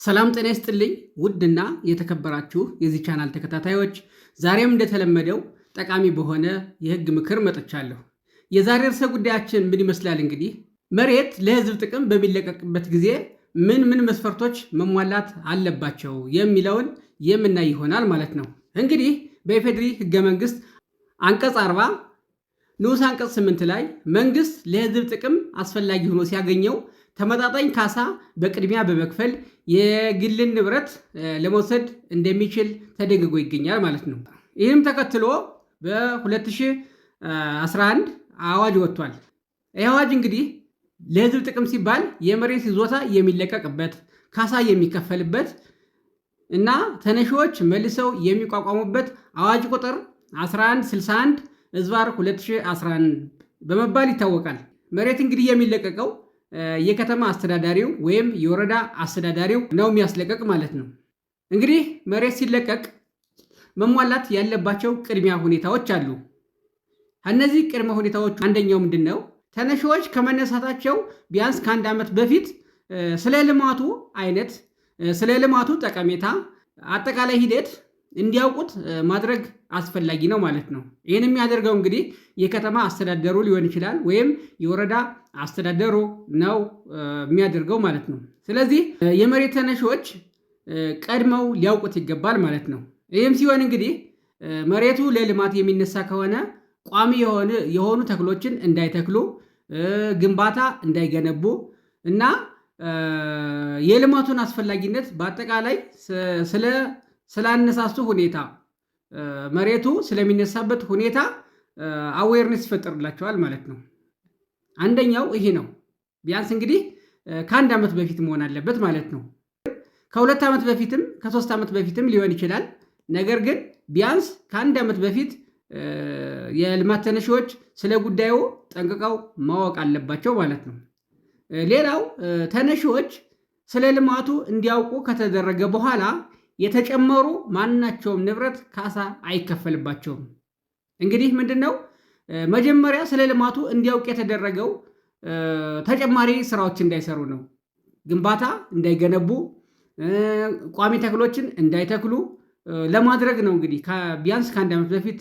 ሰላም ጤና ይስጥልኝ ውድና የተከበራችሁ የዚህ ቻናል ተከታታዮች፣ ዛሬም እንደተለመደው ጠቃሚ በሆነ የህግ ምክር መጥቻለሁ። የዛሬ ርዕሰ ጉዳያችን ምን ይመስላል? እንግዲህ መሬት ለህዝብ ጥቅም በሚለቀቅበት ጊዜ ምን መስፈርቶች መሟላት አለባቸው የሚለውን የምናይ ይሆናል ማለት ነው። እንግዲህ በኢፌዴሪ ህገ መንግስት አንቀጽ 40 ንዑስ አንቀጽ 8 ላይ መንግስት ለህዝብ ጥቅም አስፈላጊ ሆኖ ሲያገኘው ተመጣጣኝ ካሳ በቅድሚያ በመክፈል የግልን ንብረት ለመውሰድ እንደሚችል ተደንግጎ ይገኛል ማለት ነው። ይህም ተከትሎ በ2011 አዋጅ ወጥቷል። ይህ አዋጅ እንግዲህ ለህዝብ ጥቅም ሲባል የመሬት ይዞታ የሚለቀቅበት፣ ካሳ የሚከፈልበት እና ተነሺዎች መልሰው የሚቋቋሙበት አዋጅ ቁጥር 1161 ዝባር 2011 በመባል ይታወቃል። መሬት እንግዲህ የሚለቀቀው የከተማ አስተዳዳሪው ወይም የወረዳ አስተዳዳሪው ነው የሚያስለቀቅ ማለት ነው። እንግዲህ መሬት ሲለቀቅ መሟላት ያለባቸው ቅድሚያ ሁኔታዎች አሉ። እነዚህ ቅድመ ሁኔታዎች አንደኛው ምንድን ነው? ተነሺዎች ከመነሳታቸው ቢያንስ ከአንድ ዓመት በፊት ስለ ልማቱ አይነት፣ ስለ ልማቱ ጠቀሜታ፣ አጠቃላይ ሂደት እንዲያውቁት ማድረግ አስፈላጊ ነው ማለት ነው። ይህን የሚያደርገው እንግዲህ የከተማ አስተዳደሩ ሊሆን ይችላል ወይም የወረዳ አስተዳደሩ ነው የሚያደርገው ማለት ነው። ስለዚህ የመሬት ተነሺዎች ቀድመው ሊያውቁት ይገባል ማለት ነው። ይህም ሲሆን እንግዲህ መሬቱ ለልማት የሚነሳ ከሆነ ቋሚ የሆኑ ተክሎችን እንዳይተክሉ፣ ግንባታ እንዳይገነቡ እና የልማቱን አስፈላጊነት በአጠቃላይ ስላነሳሱ ሁኔታ፣ መሬቱ ስለሚነሳበት ሁኔታ አዌርነስ ይፈጠርላቸዋል ማለት ነው። አንደኛው ይሄ ነው። ቢያንስ እንግዲህ ከአንድ ዓመት በፊት መሆን አለበት ማለት ነው። ከ2 ዓመት በፊትም ከ3 ዓመት በፊትም ሊሆን ይችላል። ነገር ግን ቢያንስ ከአንድ ዓመት በፊት የልማት ተነሺዎች ስለ ጉዳዩ ጠንቅቀው ማወቅ አለባቸው ማለት ነው። ሌላው ተነሺዎች ስለ ልማቱ እንዲያውቁ ከተደረገ በኋላ የተጨመሩ ማናቸውም ንብረት ካሳ አይከፈልባቸውም። እንግዲህ ምንድነው መጀመሪያ ስለ ልማቱ እንዲያውቅ የተደረገው ተጨማሪ ስራዎች እንዳይሰሩ ነው። ግንባታ እንዳይገነቡ፣ ቋሚ ተክሎችን እንዳይተክሉ ለማድረግ ነው። እንግዲህ ቢያንስ ከአንድ ዓመት በፊት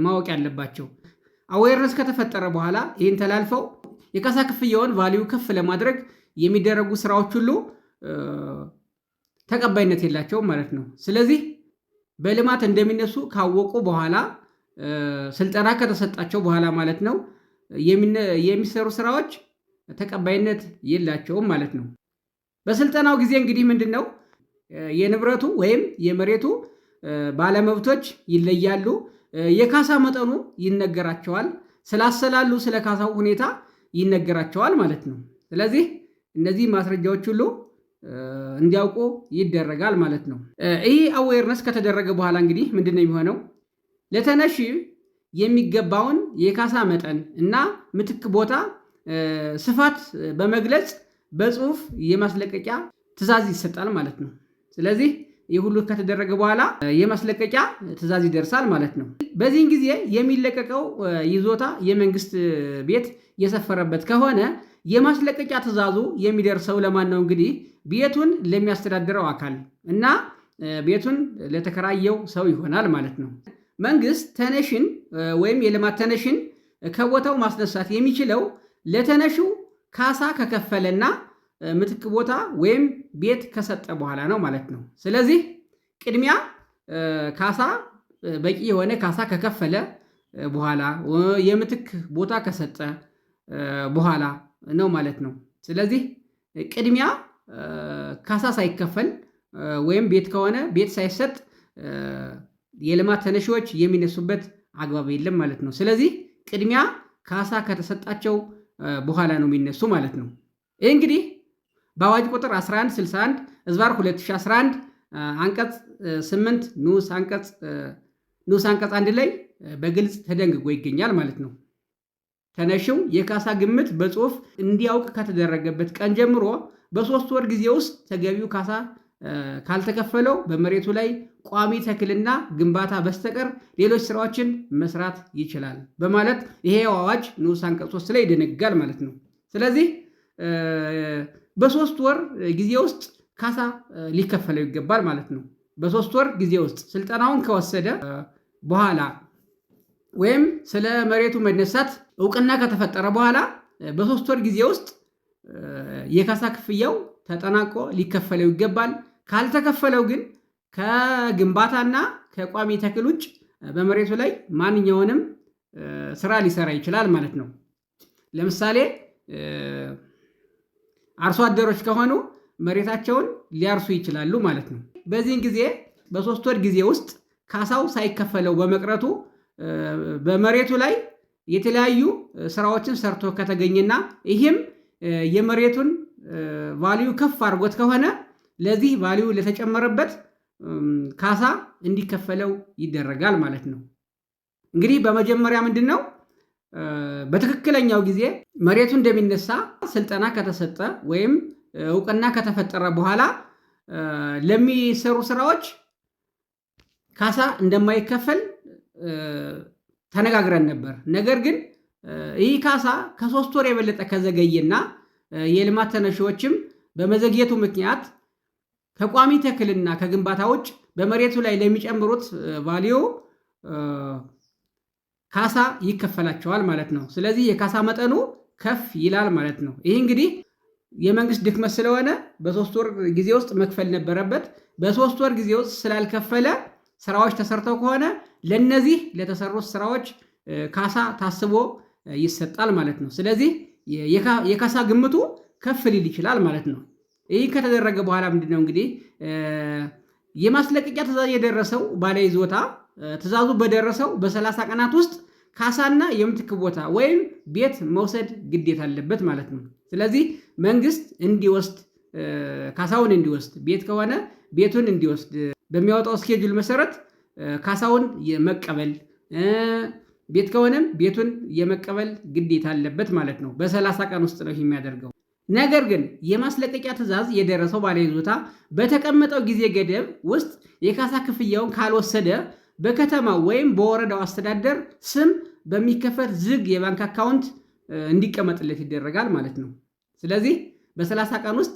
ማወቅ ያለባቸው። አዌርነስ ከተፈጠረ በኋላ ይህን ተላልፈው የካሳ ክፍያውን ቫሊዩ ከፍ ለማድረግ የሚደረጉ ስራዎች ሁሉ ተቀባይነት የላቸውም ማለት ነው። ስለዚህ በልማት እንደሚነሱ ካወቁ በኋላ ስልጠና ከተሰጣቸው በኋላ ማለት ነው የሚሰሩ ስራዎች ተቀባይነት የላቸውም ማለት ነው። በስልጠናው ጊዜ እንግዲህ ምንድን ነው የንብረቱ ወይም የመሬቱ ባለመብቶች ይለያሉ። የካሳ መጠኑ ይነገራቸዋል። ስላሰላሉ ስለ ካሳው ሁኔታ ይነገራቸዋል ማለት ነው። ስለዚህ እነዚህ ማስረጃዎች ሁሉ እንዲያውቁ ይደረጋል ማለት ነው። ይህ አዌርነስ ከተደረገ በኋላ እንግዲህ ምንድነው የሚሆነው? ለተነሺ የሚገባውን የካሳ መጠን እና ምትክ ቦታ ስፋት በመግለጽ በጽሁፍ የማስለቀቂያ ትዕዛዝ ይሰጣል ማለት ነው። ስለዚህ ይህ ሁሉ ከተደረገ በኋላ የማስለቀቂያ ትዕዛዝ ይደርሳል ማለት ነው። በዚህን ጊዜ የሚለቀቀው ይዞታ የመንግስት ቤት የሰፈረበት ከሆነ የማስለቀቂያ ትዕዛዙ የሚደርሰው ለማን ነው? እንግዲህ ቤቱን ለሚያስተዳድረው አካል እና ቤቱን ለተከራየው ሰው ይሆናል ማለት ነው። መንግስት ተነሽን ወይም የልማት ተነሽን ከቦታው ማስነሳት የሚችለው ለተነሺው ካሳ ከከፈለና ምትክ ቦታ ወይም ቤት ከሰጠ በኋላ ነው ማለት ነው። ስለዚህ ቅድሚያ ካሳ በቂ የሆነ ካሳ ከከፈለ በኋላ የምትክ ቦታ ከሰጠ በኋላ ነው ማለት ነው። ስለዚህ ቅድሚያ ካሳ ሳይከፈል ወይም ቤት ከሆነ ቤት ሳይሰጥ የልማት ተነሺዎች የሚነሱበት አግባብ የለም ማለት ነው። ስለዚህ ቅድሚያ ካሳ ከተሰጣቸው በኋላ ነው የሚነሱ ማለት ነው። ይህ እንግዲህ በአዋጅ ቁጥር 1161 ዝባር 2011 አንቀጽ 8 ንዑስ አንቀጽ 1 ላይ በግልጽ ተደንግጎ ይገኛል ማለት ነው። ተነሺው የካሳ ግምት በጽሁፍ እንዲያውቅ ከተደረገበት ቀን ጀምሮ በ3 ወር ጊዜ ውስጥ ተገቢው ካሳ ካልተከፈለው በመሬቱ ላይ ቋሚ ተክልና ግንባታ በስተቀር ሌሎች ስራዎችን መስራት ይችላል በማለት ይሄ አዋጅ ንዑስ አንቀጽ 3 ላይ ይደነግጋል ማለት ነው። ስለዚህ በ3 ወር ጊዜ ውስጥ ካሳ ሊከፈለው ይገባል ማለት ነው። በ3 ወር ጊዜ ውስጥ ስልጠናውን ከወሰደ በኋላ ወይም ስለ መሬቱ መነሳት እውቅና ከተፈጠረ በኋላ በ3 ወር ጊዜ ውስጥ የካሳ ክፍያው ተጠናቆ ሊከፈለው ይገባል። ካልተከፈለው ግን ከግንባታና ከቋሚ ተክል ውጭ በመሬቱ ላይ ማንኛውንም ስራ ሊሰራ ይችላል ማለት ነው። ለምሳሌ አርሶ አደሮች ከሆኑ መሬታቸውን ሊያርሱ ይችላሉ ማለት ነው። በዚህን ጊዜ በ3 ወር ጊዜ ውስጥ ካሳው ሳይከፈለው በመቅረቱ በመሬቱ ላይ የተለያዩ ስራዎችን ሰርቶ ከተገኘና ይህም የመሬቱን ቫልዩ ከፍ አድርጎት ከሆነ ለዚህ ቫልዩ ለተጨመረበት ካሳ እንዲከፈለው ይደረጋል ማለት ነው። እንግዲህ በመጀመሪያ ምንድነው በትክክለኛው ጊዜ መሬቱ እንደሚነሳ ስልጠና ከተሰጠ ወይም እውቅና ከተፈጠረ በኋላ ለሚሰሩ ስራዎች ካሳ እንደማይከፈል ተነጋግረን ነበር። ነገር ግን ይህ ካሳ ከ3 ወር የበለጠ ከዘገየና የልማት ተነሺዎችም በመዘግየቱ ምክንያት ከቋሚ ተክልና ከግንባታ ውጭ በመሬቱ ላይ ለሚጨምሩት ቫልዩ ካሳ ይከፈላቸዋል ማለት ነው። ስለዚህ የካሳ መጠኑ ከፍ ይላል ማለት ነው። ይህ እንግዲህ የመንግስት ድክመት ስለሆነ በ3 ወር ጊዜ ውስጥ መክፈል ነበረበት። በ3 ወር ጊዜ ውስጥ ስላልከፈለ ስራዎች ተሰርተው ከሆነ ለነዚህ ለተሰሩት ስራዎች ካሳ ታስቦ ይሰጣል ማለት ነው። ስለዚህ የካሳ ግምቱ ከፍ ሊል ይችላል ማለት ነው። ይህ ከተደረገ በኋላ ምንድነው እንግዲህ የማስለቀቂያ ትዕዛዝ የደረሰው ባለይዞታ ትዕዛዙ በደረሰው በ30 ቀናት ውስጥ ካሳና የምትክ ቦታ ወይም ቤት መውሰድ ግዴታ አለበት ማለት ነው። ስለዚህ መንግስት እንዲወስድ ካሳውን እንዲወስድ፣ ቤት ከሆነ ቤቱን እንዲወስድ በሚያወጣው ስኬጁል መሰረት ካሳውን የመቀበል ቤት ከሆነም ቤቱን የመቀበል ግዴታ አለበት ማለት ነው። በ30 ቀን ውስጥ ነው የሚያደርገው። ነገር ግን የማስለቀቂያ ትዕዛዝ የደረሰው ባለይዞታ በተቀመጠው ጊዜ ገደብ ውስጥ የካሳ ክፍያውን ካልወሰደ በከተማው ወይም በወረዳው አስተዳደር ስም በሚከፈት ዝግ የባንክ አካውንት እንዲቀመጥለት ይደረጋል ማለት ነው። ስለዚህ በ30 ቀን ውስጥ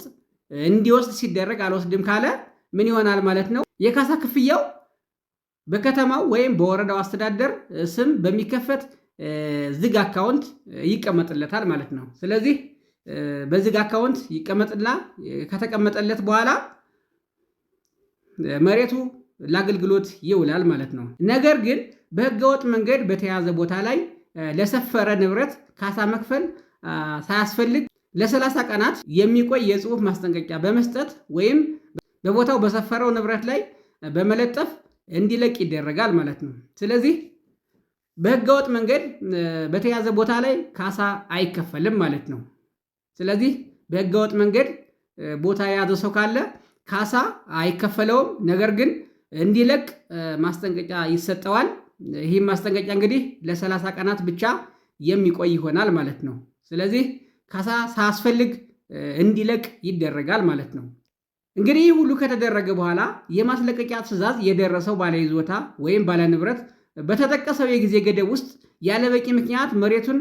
እንዲወስድ ሲደረግ አልወስድም ካለ ምን ይሆናል ማለት ነው? የካሳ ክፍያው በከተማው ወይም በወረዳው አስተዳደር ስም በሚከፈት ዝግ አካውንት ይቀመጥለታል ማለት ነው። ስለዚህ በዝግ አካውንት ይቀመጥና ከተቀመጠለት በኋላ መሬቱ ለአገልግሎት ይውላል ማለት ነው። ነገር ግን በህገወጥ መንገድ በተያዘ ቦታ ላይ ለሰፈረ ንብረት ካሳ መክፈል ሳያስፈልግ ለ30 ቀናት የሚቆይ የጽሑፍ ማስጠንቀቂያ በመስጠት ወይም በቦታው በሰፈረው ንብረት ላይ በመለጠፍ እንዲለቅ ይደረጋል ማለት ነው። ስለዚህ በህገወጥ መንገድ በተያዘ ቦታ ላይ ካሳ አይከፈልም ማለት ነው። ስለዚህ በህገወጥ መንገድ ቦታ የያዘ ሰው ካለ ካሳ አይከፈለውም። ነገር ግን እንዲለቅ ማስጠንቀቂያ ይሰጠዋል። ይህም ማስጠንቀቂያ እንግዲህ ለ30 ቀናት ብቻ የሚቆይ ይሆናል ማለት ነው። ስለዚህ ካሳ ሳያስፈልግ እንዲለቅ ይደረጋል ማለት ነው። እንግዲህ ሁሉ ከተደረገ በኋላ የማስለቀቂያ ትዕዛዝ የደረሰው ባለይዞታ ወይም ባለንብረት በተጠቀሰው የጊዜ ገደብ ውስጥ ያለበቂ ምክንያት መሬቱን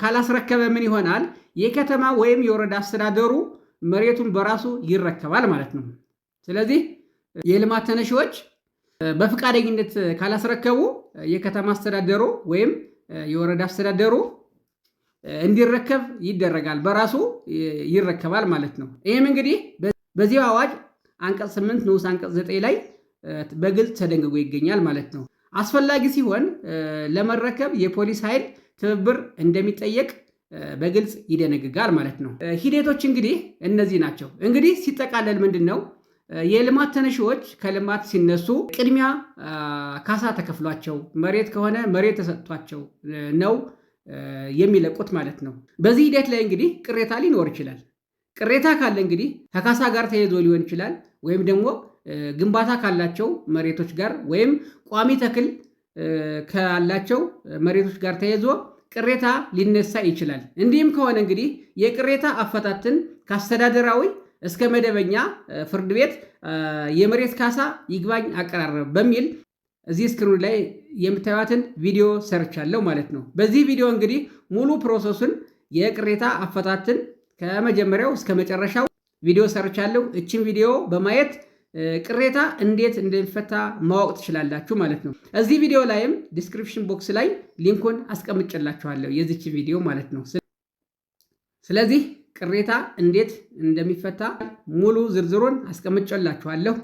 ካላስረከበ ምን ይሆናል? የከተማ ወይም የወረዳ አስተዳደሩ መሬቱን በራሱ ይረከባል ማለት ነው። ስለዚህ የልማት ተነሺዎች በፈቃደኝነት ካላስረከቡ የከተማ አስተዳደሩ ወይም የወረዳ አስተዳደሩ እንዲረከብ ይደረጋል፣ በራሱ ይረከባል ማለት ነው። ይህም እንግዲህ በዚህ አዋጅ አንቀጽ 8 ንዑስ አንቀጽ 9 ላይ በግልጽ ተደንግጎ ይገኛል ማለት ነው። አስፈላጊ ሲሆን ለመረከብ የፖሊስ ኃይል ትብብር እንደሚጠየቅ በግልጽ ይደነግጋል ማለት ነው። ሂደቶች እንግዲህ እነዚህ ናቸው። እንግዲህ ሲጠቃለል ምንድን ነው? የልማት ተነሺዎች ከልማት ሲነሱ ቅድሚያ ካሳ ተከፍሏቸው መሬት ከሆነ መሬት ተሰጥቷቸው ነው የሚለቁት ማለት ነው። በዚህ ሂደት ላይ እንግዲህ ቅሬታ ሊኖር ይችላል። ቅሬታ ካለ እንግዲህ ከካሳ ጋር ተያይዞ ሊሆን ይችላል፣ ወይም ደግሞ ግንባታ ካላቸው መሬቶች ጋር ወይም ቋሚ ተክል ካላቸው መሬቶች ጋር ተያይዞ ቅሬታ ሊነሳ ይችላል። እንዲህም ከሆነ እንግዲህ የቅሬታ አፈታትን ከአስተዳደራዊ እስከ መደበኛ ፍርድ ቤት የመሬት ካሳ ይግባኝ አቀራረብ በሚል እዚህ ስክሪኑ ላይ የምታዩትን ቪዲዮ ሰርቻለሁ ማለት ነው። በዚህ ቪዲዮ እንግዲህ ሙሉ ፕሮሰሱን የቅሬታ አፈታትን ከመጀመሪያው እስከ መጨረሻው ቪዲዮ ሰርቻለሁ። እችን ቪዲዮ በማየት ቅሬታ እንዴት እንደሚፈታ ማወቅ ትችላላችሁ ማለት ነው። እዚህ ቪዲዮ ላይም ዲስክሪፕሽን ቦክስ ላይ ሊንኩን አስቀምጬላችኋለሁ የዚች ቪዲዮ ማለት ነው። ስለዚህ ቅሬታ እንዴት እንደሚፈታ ሙሉ ዝርዝሩን አስቀምጬላችኋለሁ።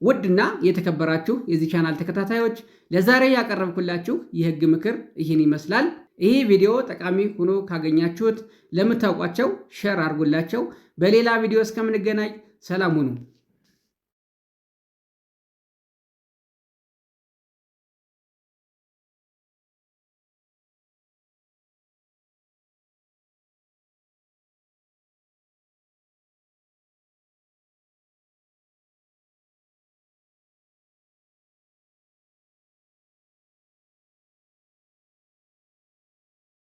ውድና የተከበራችሁ የዚህ ቻናል ተከታታዮች ለዛሬ ያቀረብኩላችሁ የህግ ምክር ይህን ይመስላል። ይህ ቪዲዮ ጠቃሚ ሆኖ ካገኛችሁት ለምታውቋቸው ሼር አድርጉላቸው። በሌላ ቪዲዮ እስከምንገናኝ ሰላም ሁኑ።